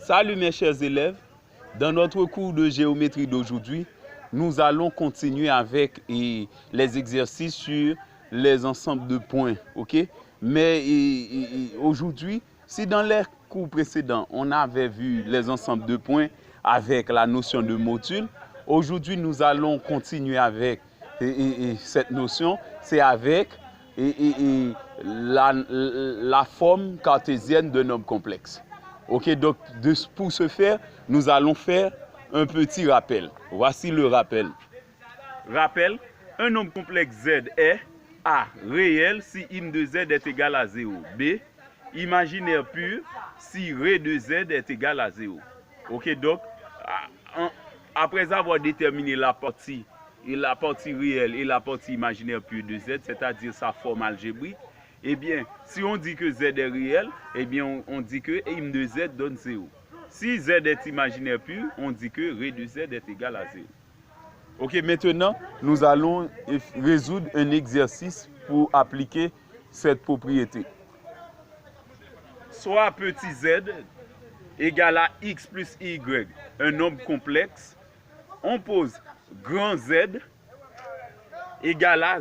Salut mes chers élèves, dans notre cours de géométrie d'aujourd'hui, nous allons continuer avec les exercices sur les ensembles de points, ok? Mais aujourd'hui, si dans les cours précédents, on avait vu les ensembles de points avec la notion de module, aujourd'hui, nous allons continuer avec cette notion, c'est avec la forme cartésienne d'un nombre complexe. Ok, donc pour ce faire, nous allons faire un petit rappel. Voici le rappel. Rappel, un nombre complexe Z est A, réel si in de Z est égal à 0. B, imaginaire pur si ré de Z est égal à 0. Ok, donc, après avoir déterminé la partie réelle et la partie imaginaire pure de Z, c'est-à-dire sa forme algébrique, eh bien, si on dit que Z est réel, eh bien, on dit que im de Z donne 0. Si Z est imaginaire pur, on dit que ré de Z est égal à 0. Ok, maintenant, nous allons résoudre un exercice pour appliquer cette propriété. Soit petit z égale à x plus y, un nombre complexe, on pose grand Z égale à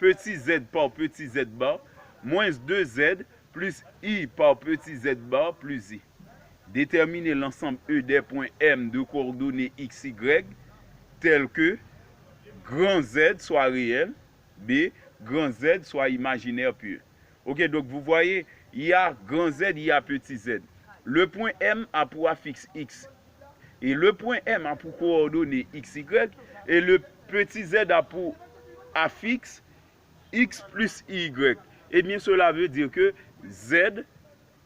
petit z par petit z bar, moins 2z plus i par petit z bar plus i. Déterminer l'ensemble E des points M de coordonnées x, y, tel que grand Z soit réel, B, grand Z soit imaginaire pur. Ok, donc vous voyez, il y a grand Z, il y a petit z. Le point M a pour affixe x, et le point M a pour coordonnées x, y, et le petit z a pour affixe x plus y. Eh bien, cela veut dire que Z,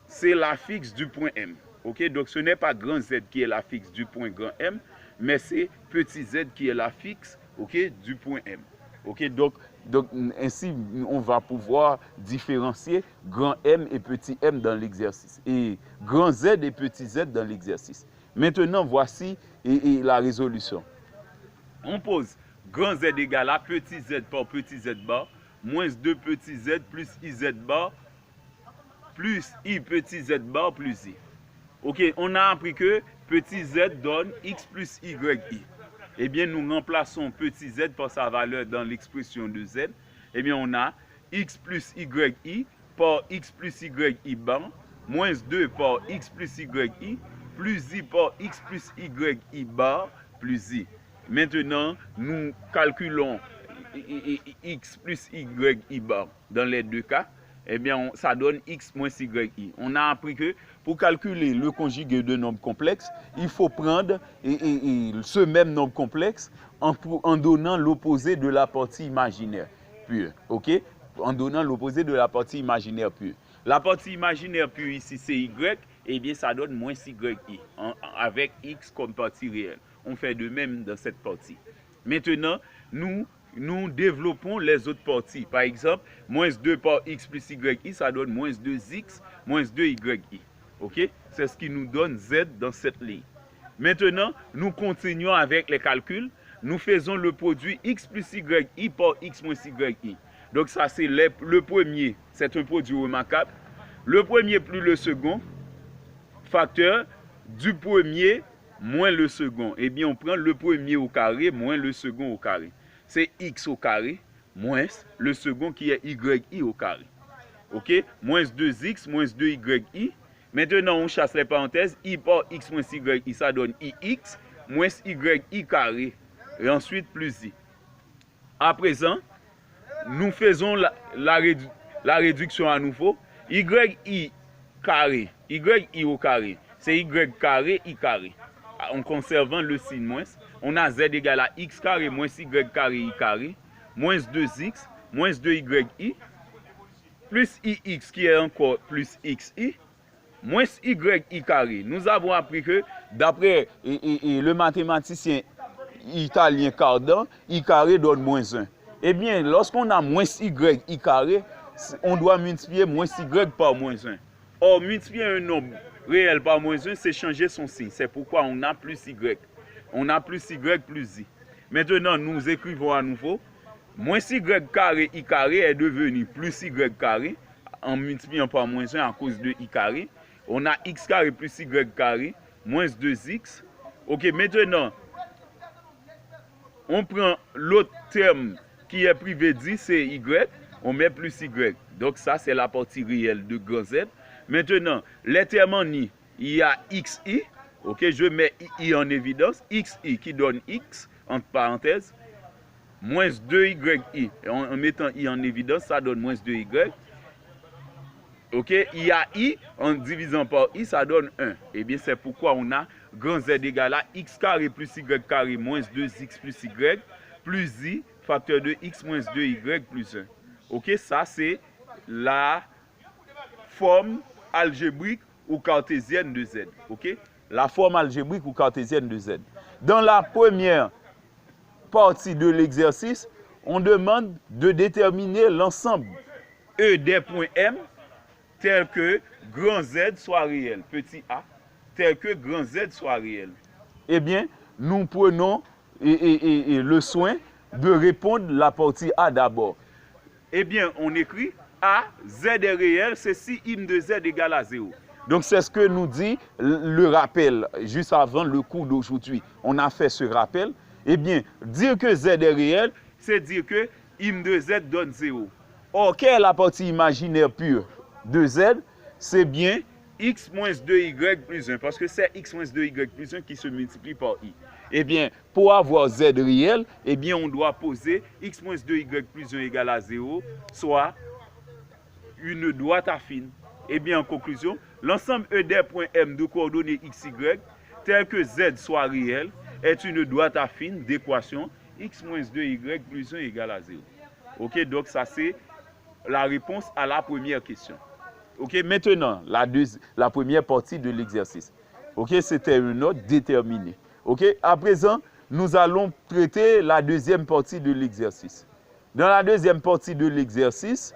c'est l'affixe du point M. Ok, donc ce n'est pas grand Z qui est l'affixe du point grand M, mais c'est petit z qui est l'affixe, ok, du point M. Ok, donc ainsi, on va pouvoir différencier grand M et petit m dans l'exercice, et grand Z et petit z dans l'exercice. Maintenant, voici la résolution. On pose grand Z égale à petit z par petit z bar, moins 2 petit z plus iz bar, plus i petit z bar plus i. Ok, on a appris que petit z donne x plus yi. Eh bien, nous remplaçons petit z par sa valeur dans l'expression de z. Eh bien, on a x plus yi par x plus yi bar, moins 2 par x plus yi, plus i par x plus yi bar, plus i. Maintenant, nous calculons x plus yi bar dans les deux cas. Eh bien, ça donne x moins yi. On a appris que pour calculer le conjugué de nombres complexes, il faut prendre ce même nombre complexe en donnant l'opposé de la partie imaginaire pure. Ok? En donnant l'opposé de la partie imaginaire pure. La partie imaginaire pure ici, c'est y, eh bien, ça donne moins yi, avec x comme partie réelle. On fait de même dans cette partie. Maintenant, nous développons les autres parties. Par exemple, moins 2 par x plus yi, ça donne moins 2x, moins 2yi. Ok? C'est ce qui nous donne z dans cette ligne. Maintenant, nous continuons avec les calculs. Nous faisons le produit x plus yi par x moins yi. Donc ça, c'est le premier. C'est un produit remarquable. Le premier plus le second, facteur du premier moins le second. Eh bien, on prend le premier au carré moins le second au carré. C'est x au carré moins le second qui est yi au carré. Ok? Moins 2x moins 2yi. Maintenant, on chasse les parenthèses. I par x moins yi, ça donne ix moins yi carré. Et ensuite, plus i. À présent, nous faisons la réduction à nouveau. yi carré. yi au carré. C'est y carré, i carré. En conservant le signe moins, on a z égale à x carré moins y carré, i carré, moins 2x, moins 2yi, plus ix qui est encore plus xi, moins yi carré. Nous avons appris que d'après le mathématicien italien Cardan, i carré donne moins 1. Eh bien, lorsqu'on a moins yi carré, on doit multiplier moins y par moins 1. Or, multiplier un nombre réel par moins 1, c'est changer son signe. C'est pourquoi on a plus y. On a plus y plus i. Maintenant, nous écrivons à nouveau. Moins y carré, i carré est devenu plus y carré en multipliant par moins 1 à cause de i carré. On a x carré plus y carré, moins 2x. Ok, maintenant, on prend l'autre terme qui est privé dit, c'est y, on met plus y. Donc ça, c'est la partie réelle de grand Z. Maintenant, les termes en i, il y a xi. Ok, je mets i en évidence. Xi qui donne x, entre parenthèses, moins 2yi. En mettant i en évidence, ça donne moins 2y. Ok, il y a i, en divisant par i, ça donne 1. Eh bien, c'est pourquoi on a grand Z égale à x carré plus y carré moins 2x plus y plus i, facteur de x moins 2y plus 1. Ok, ça c'est la forme algébrique ou cartésienne de Z. Ok, la forme algébrique ou cartésienne de Z. Dans la première partie de l'exercice, on demande de déterminer l'ensemble E des points M tel que grand Z soit réel, petit a, tel que grand Z soit réel. Eh bien, nous prenons le soin de répondre la partie A d'abord. Eh bien, on écrit A, Z est réel, c'est si im de Z égale à 0. Donc, c'est ce que nous dit le rappel, juste avant le cours d'aujourd'hui. On a fait ce rappel. Eh bien, dire que Z est réel, c'est dire que im de Z donne 0. Or, quelle est la partie imaginaire pure de Z? C'est bien x moins 2y plus 1, parce que c'est x moins 2y plus 1 qui se multiplie par i. Eh bien, pour avoir Z réel, eh bien, on doit poser x moins 2y plus 1 égale à 0, soit une droite affine. Eh bien, en conclusion, l'ensemble E des points M de coordonnées x, y, tel que Z soit réel, est une droite affine d'équation x moins 2y plus 1 égale à 0. Ok, donc ça c'est la réponse à la première question. Ok, maintenant, la première partie de l'exercice. Ok, c'était une note déterminée. Ok, à présent, nous allons traiter la deuxième partie de l'exercice. Dans la deuxième partie de l'exercice,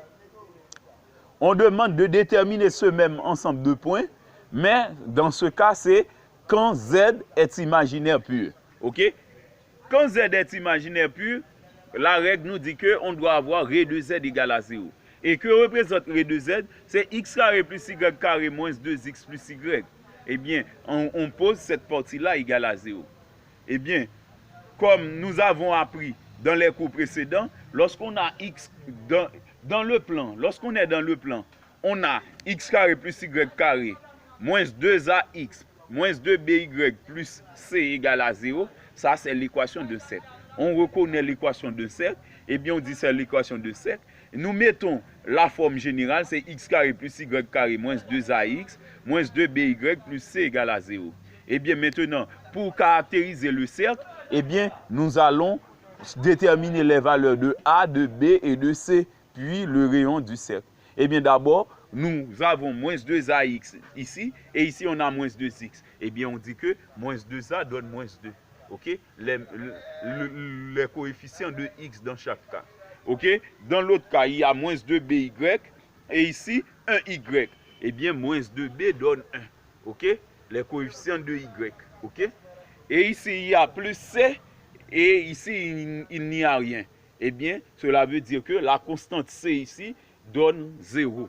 on demande de déterminer ce même ensemble de points, mais dans ce cas, c'est quand Z est imaginaire pur. Ok, quand Z est imaginaire pur, la règle nous dit qu'on doit avoir ré de Z égale à 0. Et que représente ré de Z? C'est x carré plus y carré moins 2x plus y. Eh bien, on pose cette partie-là égale à 0. Eh bien, comme nous avons appris dans les cours précédents, lorsqu'on a x dans le plan, lorsqu'on est dans le plan, on a x carré plus y carré moins 2ax moins 2by plus c égale à 0. Ça, c'est l'équation de cercle. On reconnaît l'équation de cercle, et bien on dit c'est l'équation de cercle. Nous mettons la forme générale, c'est x carré plus y carré moins 2ax moins 2by plus c égale à 0. Et bien maintenant, pour caractériser le cercle, eh bien nous allons déterminer les valeurs de A, de B et de C, puis le rayon du cercle. Eh bien d'abord, nous avons moins 2ax ici, et ici on a moins 2x. Eh bien on dit que moins 2a donne moins 2. Ok, les coefficients de x dans chaque cas. Ok, dans l'autre cas, il y a moins 2by et ici 1y. Eh bien, moins 2b donne 1. Ok, les coefficients de y. Ok, et ici, il y a plus c et ici, il n'y a rien. Eh bien, cela veut dire que la constante c ici donne 0.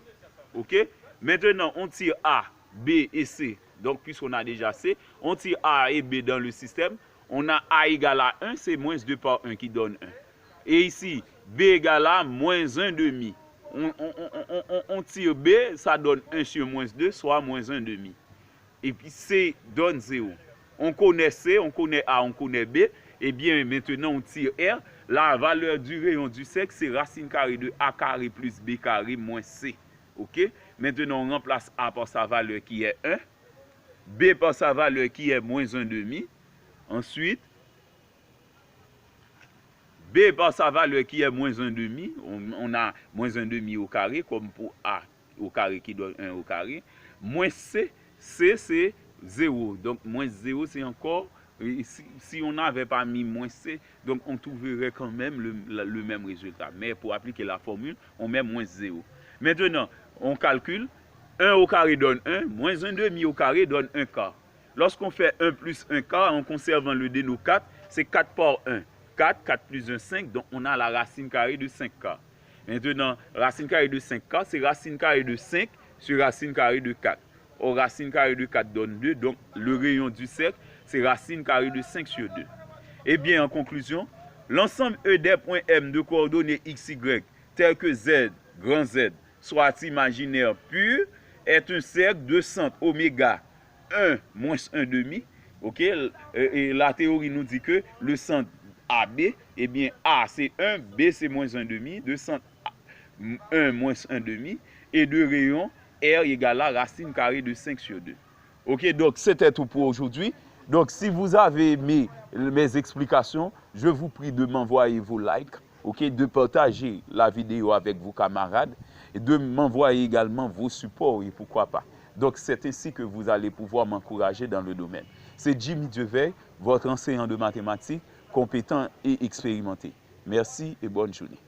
Ok, maintenant, on tire A, B et C. Donc, puisqu'on a déjà C, on tire A et B dans le système. On a A égale à 1, c'est moins 2 par 1 qui donne 1. Et ici, B égale à moins 1 demi. On tire B, ça donne 1 sur moins 2, soit moins 1 demi. Et puis C donne 0. On connaît C, on connaît A, on connaît B. Et bien maintenant, on tire R. La valeur du rayon du cercle, c'est racine carrée de A carré plus B carré moins C. Ok? Maintenant, on remplace A par sa valeur qui est 1. B par sa valeur qui est moins 1 demi. Ensuite, B par sa valeur qui est moins 1 demi, on a moins 1 demi au carré, comme pour A au carré qui donne 1 au carré. Moins C, C c'est 0. Donc moins 0 c'est encore, si on n'avait pas mis moins C, donc on trouverait quand même le même résultat. Mais pour appliquer la formule, on met moins 0. Maintenant, on calcule, 1 au carré donne 1, moins 1 demi au carré donne 1 quart. Lorsqu'on fait 1 plus 1 quart, en conservant le déno 4, c'est 4 par 1. 4, 4 plus 1, 5, donc on a la racine carrée de 5 quarts. Maintenant, racine carrée de 5 quarts, c'est racine carrée de 5 sur racine carrée de 4. au racine carrée de 4 donne 2. Donc, le rayon du cercle, c'est racine carrée de 5 sur 2. Eh bien, en conclusion, l'ensemble E des points M de coordonnées x, y, tels que Z, grand Z, soit imaginaire pur, est un cercle de centre oméga 1 moins 1 demi. Ok? Et la théorie nous dit que le centre AB, eh bien A c'est 1, B c'est moins 1 demi, de centre 1 moins 1 demi, et de rayon R égale à racine carrée de 5 sur 2. Ok, donc c'était tout pour aujourd'hui. Donc si vous avez aimé mes explications, je vous prie de m'envoyer vos likes, ok, de partager la vidéo avec vos camarades et de m'envoyer également vos supports et pourquoi pas. Donc c'est ainsi que vous allez pouvoir m'encourager dans le domaine. C'est Jimmy Dieveil, votre enseignant de mathématiques, compétent et expérimenté. Merci et bonne journée.